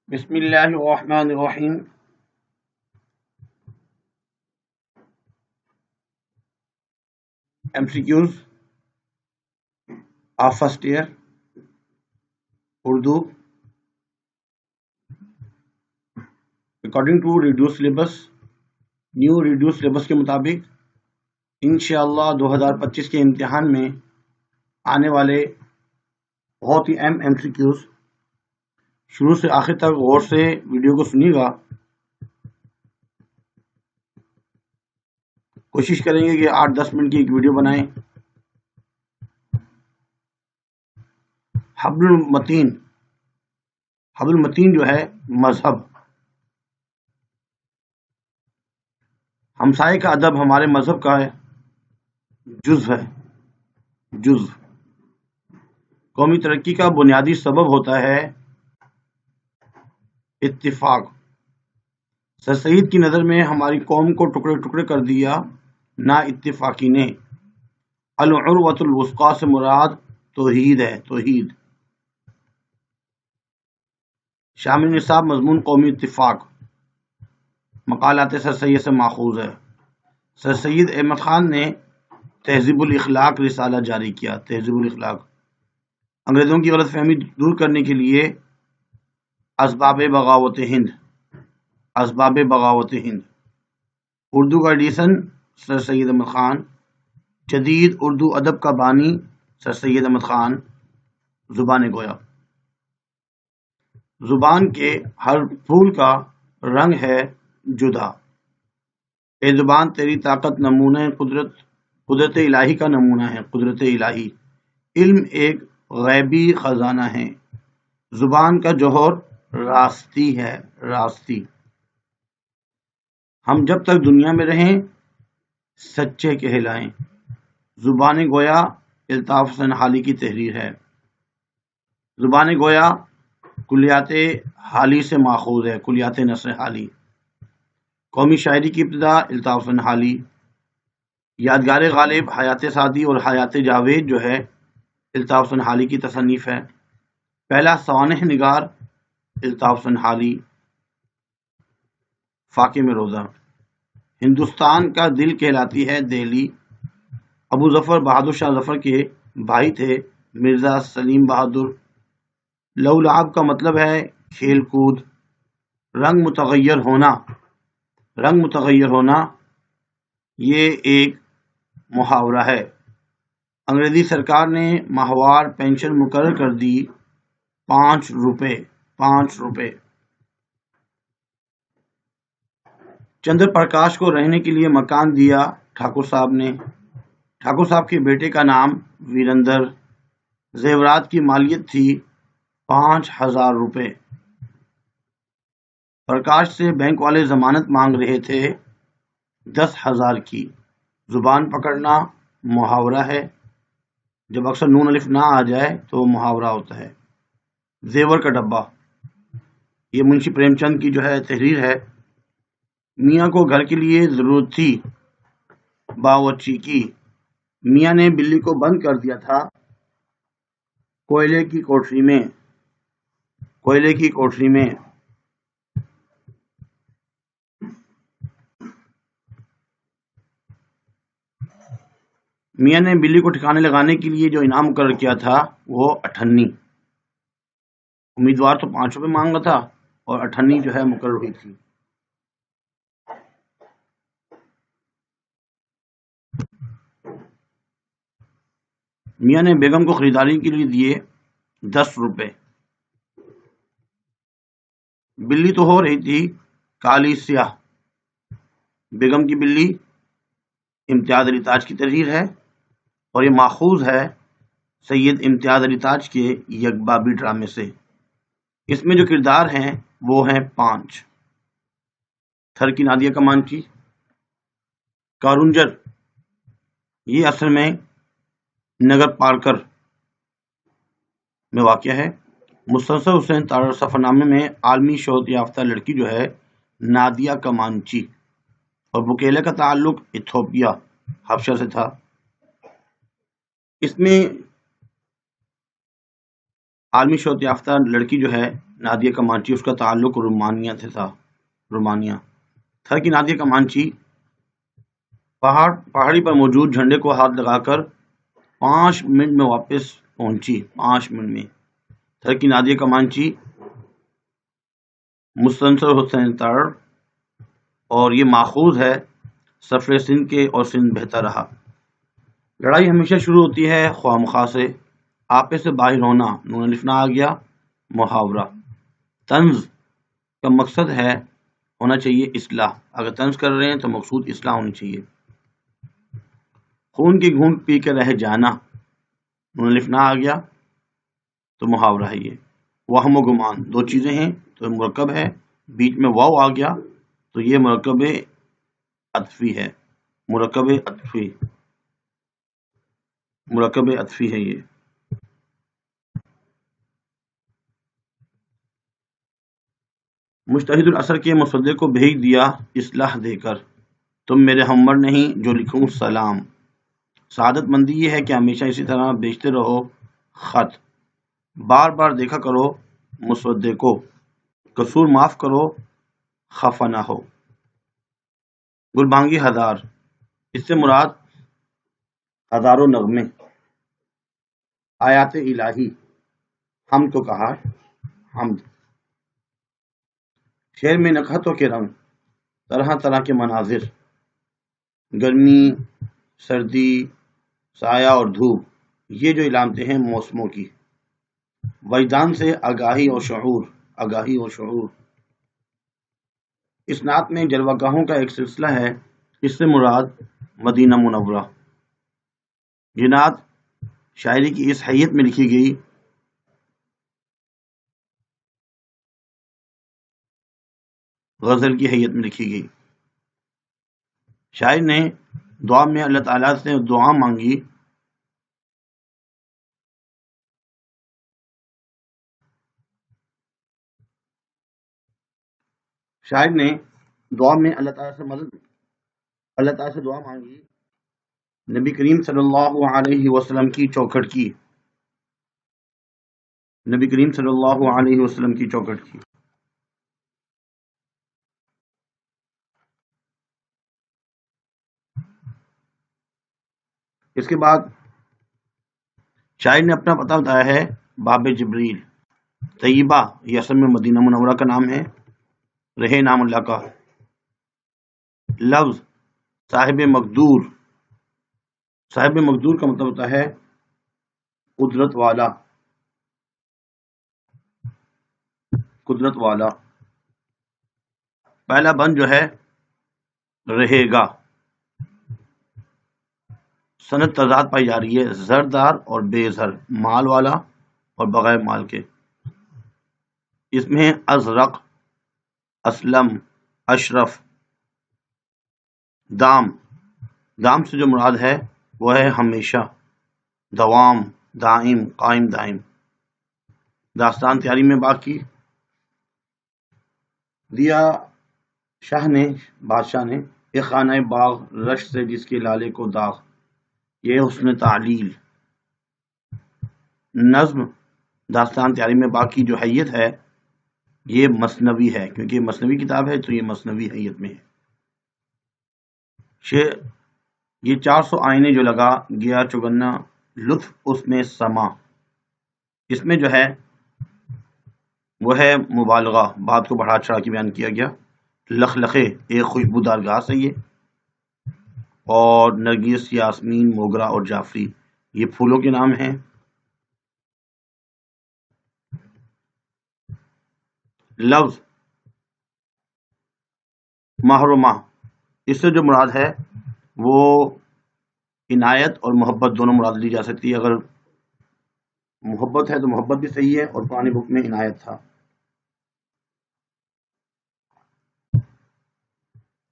بسم اللہ الرحمن الرحیم۔ MCQs of first year Urdu according to reduce syllabus, new reduce syllabus کے مطابق انشاءاللہ 2025 کے امتحان میں آنے والے بہت ہی اہم MCQs شروع سے آخر تک غور سے ویڈیو کو سنیے گا۔ کوشش کریں گے کہ 8-10 منٹ کی ایک ویڈیو بنائیں۔ حبل المتین جو ہے مذہب، ہمسائے کا ادب ہمارے مذہب کا ہے جزو ہے۔ جزو قومی ترقی کا بنیادی سبب ہوتا ہے اتفاق۔ سر سید کی نظر میں ہماری قوم کو ٹکڑے ٹکڑے کر دیا نا اتفاقی نے۔ العروۃ الوثقی سے مراد توحید ہے، توحید۔ شامل نصاب مضمون قومی اتفاق، مقالات سر سید سے ماخوذ ہے۔ سر سید احمد خان نے تہذیب الاخلاق رسالہ جاری کیا۔ تہذیب الاخلاق انگریزوں کی غلط فہمی دور کرنے کے لیے اسباب بغاوت ہند، اسباب بغاوت ہند۔ اردو کا ایڈیشن سر سید احمد خان۔ جدید اردو ادب کا بانی سر سید احمد خان۔ زبان گویا، زبان کے ہر پھول کا رنگ ہے جدا۔ اے زبان تیری طاقت نمونہ قدرت الہی کا نمونہ ہے، قدرت الہی۔ علم ایک غیبی خزانہ ہے، زبان کا جوہر راستی ہے، راستی۔ ہم جب تک دنیا میں رہیں سچے کہلائیں۔ زبان گویا الطاف حسین حالی کی تحریر ہے۔ زبان گویا کلیات حالی سے ماخوذ ہے، کلیات نثر حالی۔ قومی شاعری کی ابتدا الطاف حسین حالی۔ یادگار غالب حیات سعدی اور حیات جاوید جو ہے الطاف حسین حالی کی تصنیف ہے۔ پہلا سوانح نگار الطاف حسین حالی۔ فاقے میں روزہ، ہندوستان کا دل کہلاتی ہے دہلی۔ ابو ظفر بہادر شاہ ظفر کے بھائی تھے مرزا سلیم بہادر۔ لو لعب کا مطلب ہے کھیل کود۔ رنگ متغیر ہونا، رنگ متغیر ہونا یہ ایک محاورہ ہے۔ انگریزی سرکار نے ماہوار پینشن مقرر کر دی 5 روپے، 5 روپے۔ چندر پرکاش کو رہنے کے لیے مکان دیا ٹھاکر صاحب نے۔ ٹھاکر صاحب کے بیٹے کا نام ویرندر۔ زیورات کی مالیت تھی 5000 روپے۔ پرکاش سے بینک والے ضمانت مانگ رہے تھے 10,000 کی۔ زبان پکڑنا محاورہ ہے، جب اکثر نون الف نہ آ جائے تو وہ محاورہ ہوتا ہے۔ زیور کا ڈبہ، یہ منشی پریم چند کی جو ہے تحریر ہے۔ میاں کو گھر کے لیے ضرورت تھی باورچی کی۔ میاں نے بلی کو بند کر دیا تھا کوئلے کی کوٹری میں، کوئلے کی کوٹری میں۔ میاں نے بلی کو ٹھکانے لگانے کے لیے جو انعام مقرر کیا تھا وہ 58۔ امیدوار تو 5 روپے مانگا تھا اور 58 جو ہے مقرر ہوئی تھی۔ میاں نے بیگم کو خریداری کے لیے دیے 10 روپے۔ بلی تو ہو رہی تھی کالی سیاہ۔ بیگم کی بلی امتیاز علی تاج کی تحریر ہے اور یہ ماخوذ ہے سید امتیاز علی تاج کے یک بابی ڈرامے سے۔ اس میں جو کردار ہیں وہ ہیں 5۔ تھر کی نادیہ کمانچی۔ کارونجر، یہ اصل میں نگر پالکر میں واقع ہے۔ مستنصر حسین تارڑ سفر نامے میں عالمی شہرت یافتہ لڑکی جو ہے نادیہ کمانچی، اور بکیلے کا تعلق ایتھوپیا، حبشہ سے تھا۔ اس میں عالمی شہرت یافتہ لڑکی جو ہے نادیہ کمانچی، اس کا تعلق رومانیہ سے تھا، رومانیہ۔ تھر کی نادیہ کمانچی پہاڑی پر موجود جھنڈے کو ہاتھ لگا کر 5 منٹ میں واپس پہنچی، 5 منٹ میں۔ تھر کی نادیہ کمانچی مستنصر حسین تر، اور یہ ماخوذ ہے سفر سندھ کے، اور سندھ بہتا رہا۔ لڑائی ہمیشہ شروع ہوتی ہے خواہ مخواہ سے، آپے سے باہر ہونا، نون الف نہ آ گیا، محاورہ۔ طنز کا مقصد ہے ہونا چاہیے اصلاح، اگر طنز کر رہے ہیں تو مقصود اصلاح ہونی چاہیے۔ خون کی گھونٹ پی کے رہ جانا، نون الف نہ آ گیا تو محاورہ ہے یہ۔ وہم و گمان، دو چیزیں ہیں تو مرکب ہے، بیچ میں واو آ گیا تو یہ مرکب عطفی ہے، مرکب عطفی ہے یہ۔ مجتہد العصر کے مسودے کو بھیج دیا اصلاح دے کر، تم میرے ہمبر نہیں جو لکھوں سلام۔ سعادت مندی یہ ہے کہ ہمیشہ اسی طرح بیچتے رہو خط، بار بار دیکھا کرو مسودے کو، قصور معاف کرو خفا نہ ہو۔ گلبانگی ہزار، اس سے مراد ہزاروں نغمے، آیات الہی، حمد کو کہا حمد۔ شہر میں نکہتوں کے رنگ، طرح طرح کے مناظر، گرمی، سردی، سایہ اور دھوپ، یہ جو علامتیں ہیں موسموں کی۔ وجدان سے آگاہی اور شعور، آگاہی اور شعور۔ اس نعت میں جلوہ گاہوں کا ایک سلسلہ ہے، اس سے مراد مدینہ منورہ۔ یہ نعت شاعری کی اس حیت میں لکھی گئی غزل کی حیت میں لکھی گئی۔ شاعر نے دعا میں اللہ تعالیٰ سے دعا مانگی، شاعر نے دعا میں اللہ تعالیٰ سے مدد، اللہ تعالیٰ سے دعا مانگی نبی کریم صلی اللہ علیہ وسلم کی چوکھٹ کی، نبی کریم صلی اللہ علیہ وسلم کی چوکھٹ کی۔ اس کے بعد شاعر نے اپنا پتہ بتایا ہے، باب جبریل، طیبہ، یہ اصل میں مدینہ منورہ کا نام ہے، رہے نام اللہ کا۔ لفظ صاحب مقدور، صاحب مقدور کا مطلب ہوتا ہے قدرت والا، قدرت والا۔ پہلا بند جو ہے رہے گا، سند تضاد پائی جا رہی ہے، زردار اور بے زر، مال والا اور بغیر مال کے۔ اس میں ازرق، اسلم، اشرف۔ دام، دام سے جو مراد ہے وہ ہے ہمیشہ، دوام، دائم، قائم دائم۔ داستان تیاری میں باقی دیا شاہ نے، بادشاہ نے، ایک خانہ باغ رش سے جس کے لالے کو داغ، یہ حسن تعلیل۔ نظم داستان تیاری میں باقی جو حیت ہے یہ مثنوی ہے، کیونکہ یہ مثنوی کتاب ہے تو یہ مثنوی حیت میں ہے۔ یہ 400 آئینے جو لگا گیا چگنا لطف اس میں سما، اس میں جو ہے وہ ہے مبالغہ، بات کو بڑھا چڑھا کے بیان کیا گیا۔ لخلخے، ایک خوشبودار گھاس ہے یہ، اور نرگس، یاسمین، موگرا اور جعفری، یہ پھولوں کے نام ہیں۔ لفظ مہر و ماہ، اس سے جو مراد ہے وہ عنایت اور محبت دونوں مراد لی جا سکتی ہے۔ اگر محبت ہے تو محبت بھی صحیح ہے، اور قرآن بک میں عنایت تھا۔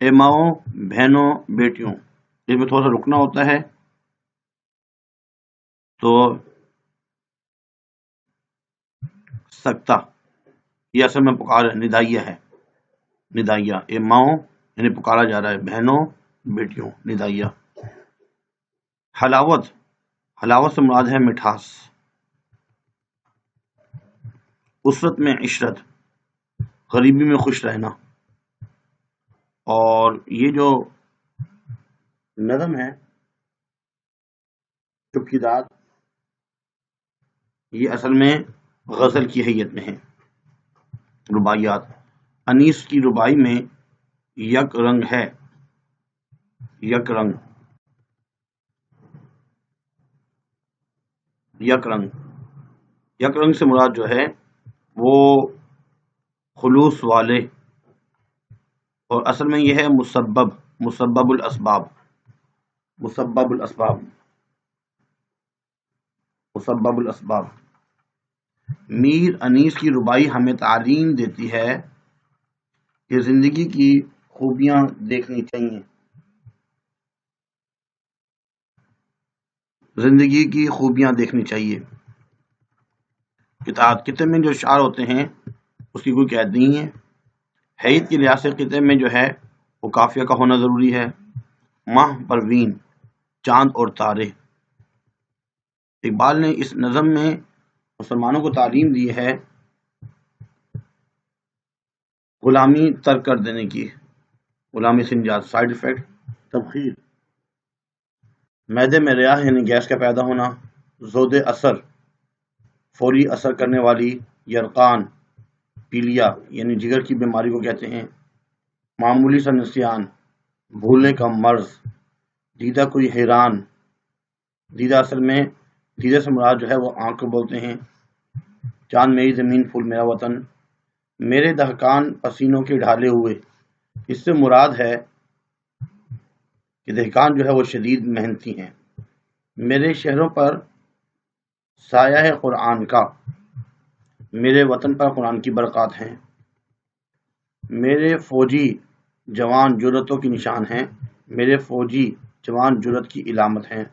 اے ماؤں، بہنوں، بیٹیوں، اس میں تھوڑا سا رکنا ہوتا ہے تو سکتا، یہ اصل میں پکار ندائیہ ہے، ندائیہ۔ اے ماؤں یعنی پکارا جا رہا ہے، بہنوں، بیٹیوں، ندائیہ۔ حلاوت، حلاوت سے مراد ہے مٹھاس۔ اسرت میں عشرت، غریبی میں خوش رہنا. اور یہ جو نظم ہے چپ کی داد، یہ اصل میں غزل کی حیت میں ہے. رباعیات، انیس کی ربائی میں یک رنگ ہے. یک رنگ، یک رنگ، یک رنگ سے مراد جو ہے وہ خلوص والے، اور اصل میں یہ ہے مسبب الاسباب. مسبب الاسباب، مسبب الاسباب. میر انیس کی ربائی ہمیں تعلیم دیتی ہے کہ زندگی کی خوبیاں دیکھنی چاہیے. زندگی کی خوبیاں دیکھنی چاہیے. کتاب میں جو اشعار ہوتے ہیں اس کی کوئی قید نہیں ہے. حیث کے لحاظ سے کتاب میں جو ہے وہ قافیہ کا ہونا ضروری ہے. ماہ، پروین، چاند اور تارے. اقبال نے اس نظم میں مسلمانوں کو تعلیم دی ہے غلامی ترک کر دینے کی. غلامی سے نجات. سائیڈ افیکٹ، تبخیر، معدے میں ریاح یعنی گیس کا پیدا ہونا. زود اثر، فوری اثر کرنے والی. یرقان، پیلیا یعنی جگر کی بیماری کو کہتے ہیں. معمولی سا نسیان، بھولنے کا مرض. دیدہ کوئی حیران، دیدہ اصل میں دیدہ سے مراد جو ہے وہ آنکھ کو بولتے ہیں. چاند میری زمین، پھول میرا وطن. میرے دہقان پسینوں کے ڈھالے ہوئے، اس سے مراد ہے کہ دہقان جو ہے وہ شدید محنتی ہیں. میرے شہروں پر سایہ ہے قرآن کا، میرے وطن پر قرآن کی برکات ہیں. میرے فوجی جوان جرأتوں کی نشان ہیں، میرے فوجی جوان جرأت کی علامت ہیں.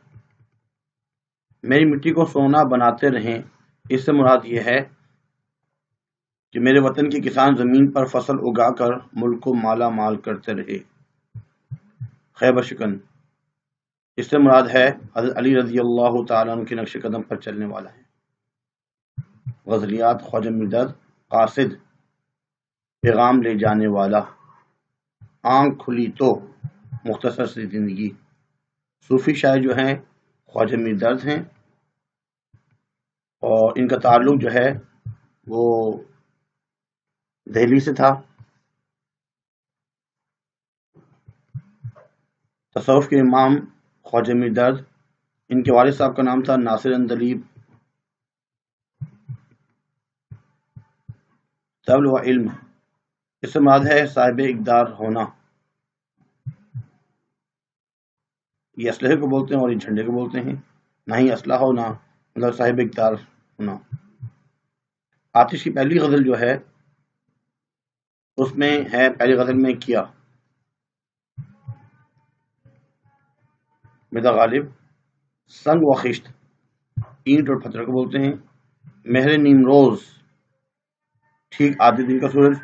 میری مٹی کو سونا بناتے رہیں، اس سے مراد یہ ہے کہ میرے وطن کے کسان زمین پر فصل اگا کر ملک کو مالا مال کرتے رہے. خیبر شکن، اس سے مراد ہے حضرت علی رضی اللہ تعالیٰ عنہ کے نقش قدم پر چلنے والا ہے. غزلیات، خواجہ میرداد قاصد، پیغام لے جانے والا. آنکھ کھلی تو، مختصر سی زندگی. صوفی شاعر جو ہیں خواجہ میرداد ہیں، اور ان کا تعلق جو ہے وہ دہلی سے تھا. تصوف کے امام خواجہ میرداد، ان کے والد صاحب کا نام تھا ناصر اندلیب. طبل و علم، اس سے مراد ہے صاحب اقدار ہونا. یہ اسلحے کو بولتے ہیں اور یہ جھنڈے کو بولتے ہیں. نہ ہی اسلحہ ہونا مطلب صاحب اقدار ہونا. آتش کی پہلی غزل جو ہے اس میں ہے، پہلی غزل میں کیا مرزا غالب. سنگ و خشت، اینٹ اور پتھر کو بولتے ہیں. مہر نیم روز، ٹھیک آدھے دن کا سورج.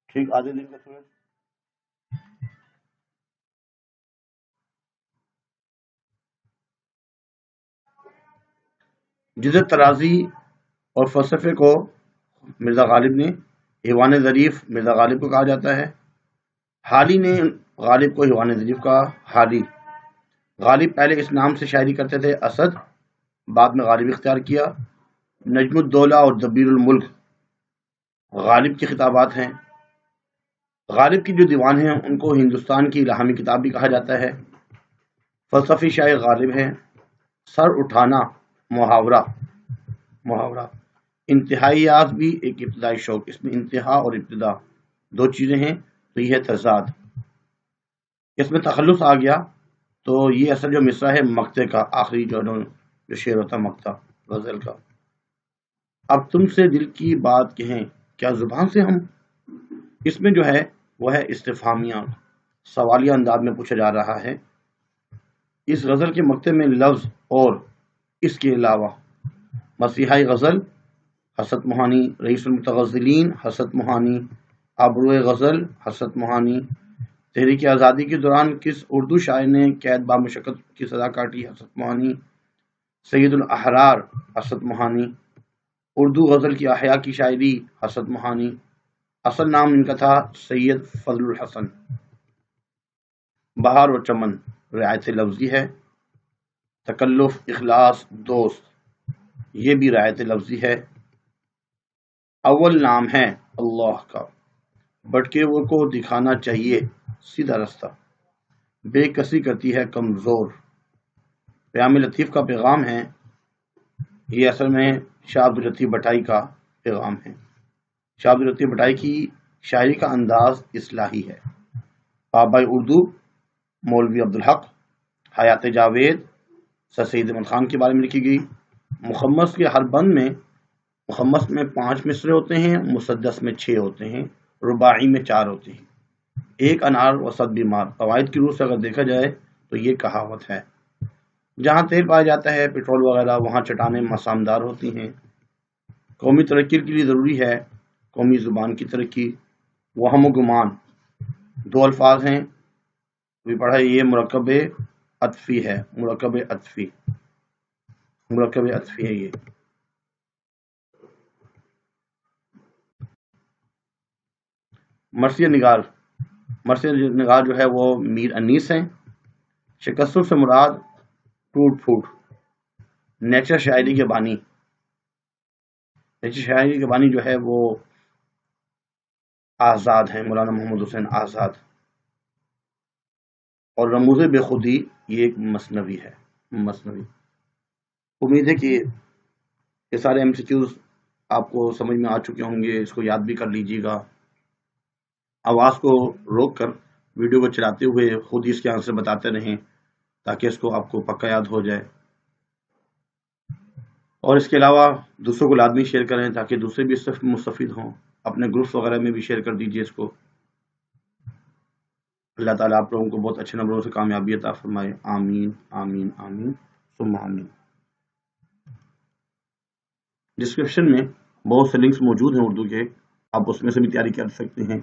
ٹھیک آدھے دن کا سورج. جدت ترازی اور فلسفے کو مرزا غالب نے، ایوان ظریف مرزا غالب کو کہا جاتا ہے. حالی نے غالب کو ایوان ظریف کہا. حالی، غالب پہلے اس نام سے شاعری کرتے تھے اسد، بعد میں غالب اختیار کیا. نجم الدولہ اور دبیر الملک غالب کی خطابات ہیں. غالب کی جو دیوان ہیں ان کو ہندوستان کی الہامی کتاب بھی کہا جاتا ہے. فلسفی شاعر غالب ہیں. سر اٹھانا، محاورہ. محاورہ انتہائیات بھی ایک ابتدائی شوق. اس میں انتہا اور ابتدا دو چیزیں ہیں تو یہ ہے تضاد. اس میں تخلص آ گیا تو یہ اصل جو مصرع ہے مقطع کا، آخری جو شعر ہوتا مقطع غزل کا. اب تم سے دل کی بات کہیں کیا زبان سے ہم. اس میں جو ہے وہ ہے استفہامیہ، سوالیہ انداز میں پوچھا جا رہا ہے. اس غزل کے مقطع میں لفظ اور اس کے علاوہ مسیحائی غزل حسرت موہانی، رئیس المتغزلین حسرت موہانی، آبرو غزل حسرت موہانی، تحریک آزادی کے دوران کس اردو شاعر نے قید با مشقت کی سزا کاٹی حسرت موہانی، سید الاحرار حسرت موہانی، اردو غزل کی احیا کی شاعری حسن مہانی، اصل نام ان کا تھا سید فضل الحسن۔ بہار و چمن رعایت لفظی ہے، تکلف، اخلاص، دوست یہ بھی رعایت لفظی ہے۔ اول نام ہے اللہ کا، بھٹکے وہ کو دکھانا چاہیے سیدھا رستہ، بے کسی کرتی ہے کمزور۔ پیام لطیف کا پیغام ہے، یہ اصل میں شاہ عبد اللطیف بٹائی کا پیغام ہے۔ شاہ عبد اللطیف بٹائی کی شاعری کا انداز اصلاحی ہے۔ بابائے اردو مولوی عبدالحق، حیات جاوید سر سید احمد خان کے بارے میں لکھی گئی۔ مخمس کے ہر بند میں، مخمس میں 5 مصرے ہوتے ہیں، مسدس میں 6 ہوتے ہیں، رباعی میں 4 ہوتے ہیں۔ ایک انار و 100 بیمار، قواعد کی روح سے اگر دیکھا جائے تو یہ کہاوت ہے۔ جہاں تیل پایا جاتا ہے، پیٹرول وغیرہ، وہاں چٹانیں مسامدار ہوتی ہیں۔ قومی ترقی کے لیے ضروری ہے قومی زبان کی ترقی۔ وہم و گمان 2 الفاظ ہیں، بھی پڑھا ہے، یہ مرکب عطفی ہے، مرکب عطفی ہے یہ۔ مرثیہ نگار جو ہے وہ میر انیس ہیں۔ شکستوں سے مراد ٹوٹ پھوٹ۔ نیچر شاعری کے بانی جو ہے وہ آزاد ہیں، مولانا محمد حسین آزاد۔ اور رموز بے خودی یہ ایک مثنوی ہے، امید ہے کہ یہ سارے MCQs آپ کو سمجھ میں آ چکے ہوں گے، اس کو یاد بھی کر لیجیے گا۔ آواز کو روک کر ویڈیو کو چلاتے ہوئے خود ہی اس کے آنسر بتاتے رہیں تاکہ اس کو آپ کو پکا یاد ہو جائے۔ اور اس کے علاوہ دوسروں کو لازمی شیئر کریں تاکہ دوسرے بھی اس سے مستفید ہوں۔ اپنے گروپس وغیرہ میں بھی شیئر کر دیجیے اس کو۔ اللہ تعالیٰ آپ لوگوں کو بہت اچھے نمبروں سے کامیابی عطا فرمائے، آمین آمین آمین ثم آمین۔ ڈسکرپشن میں بہت سے لنکس موجود ہیں اردو کے، آپ اس میں سے بھی تیاری کر سکتے ہیں۔